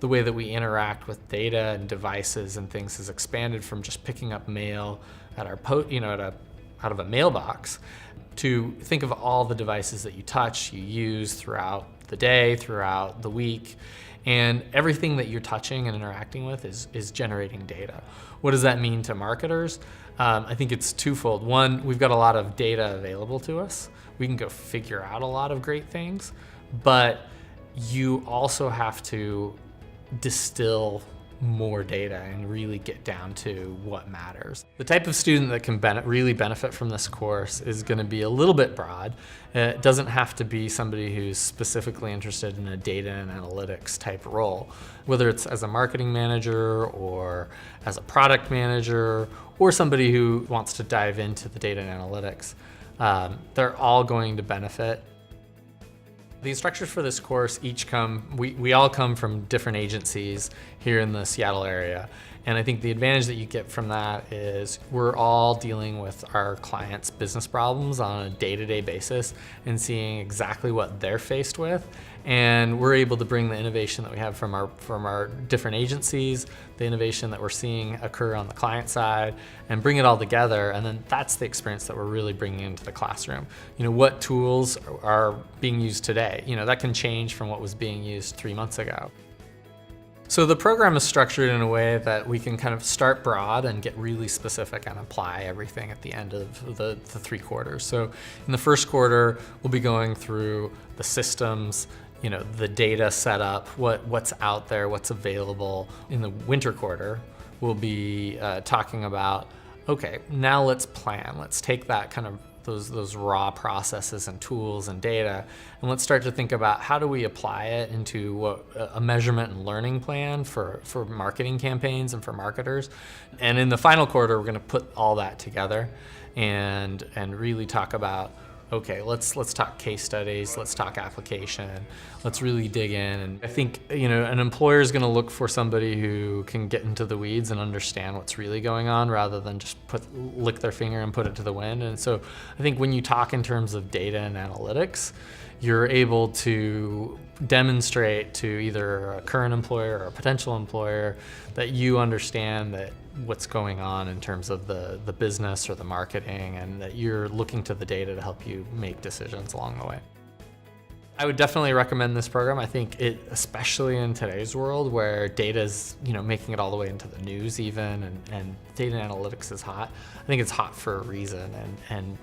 the way that we interact with data and devices and things has expanded from just picking up mail at our out of a mailbox to think of all the devices that you touch, you use throughout the day, throughout the week, and everything that you're touching and interacting with is generating data. What does that mean to marketers? I think it's twofold. One, we've got a lot of data available to us. We can go figure out a lot of great things, but you also have to distill more data and really get down to what matters. The type of student that can really benefit from this course is going to be a little bit broad. It doesn't have to be somebody who's specifically interested in a data and analytics type role. Whether it's as a marketing manager or as a product manager or somebody who wants to dive into the data and analytics, they're all going to benefit. The instructors for this course we all come from different agencies here in the Seattle area. And I think the advantage that you get from that is we're all dealing with our clients' business problems on a day-to-day basis and seeing exactly what they're faced with. And we're able to bring the innovation that we have from our different agencies, the innovation that we're seeing occur on the client side, and bring it all together. And then that's the experience that we're really bringing into the classroom. What tools are being used today? That can change from what was being used 3 months ago. So the program is structured in a way that we can kind of start broad and get really specific and apply everything at the end of the 3 quarters. So in the first quarter, we'll be going through the systems, the data setup, what's out there, what's available. In the winter quarter, we'll be talking about, okay, now let's plan. Let's take that kind of those raw processes and tools and data, and let's start to think about how do we apply it into a measurement and learning plan for marketing campaigns and for marketers. And in the final quarter, we're going to put all that together and really talk about, okay, let's talk case studies, let's talk application, let's really dig in. And I think an employer is going to look for somebody who can get into the weeds and understand what's really going on rather than just lick their finger and put it to the wind. And so I think when you talk in terms of data and analytics, you're able to demonstrate to either a current employer or a potential employer that you understand that what's going on in terms of the business or the marketing, and that you're looking to the data to help you make decisions along the way. I would definitely recommend this program. I think especially in today's world where data is making it all the way into the news even, and data analytics is hot. I think it's hot for a reason, and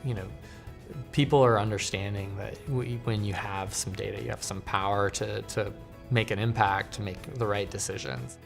people are understanding that when you have some data, you have some power to make an impact, to make the right decisions.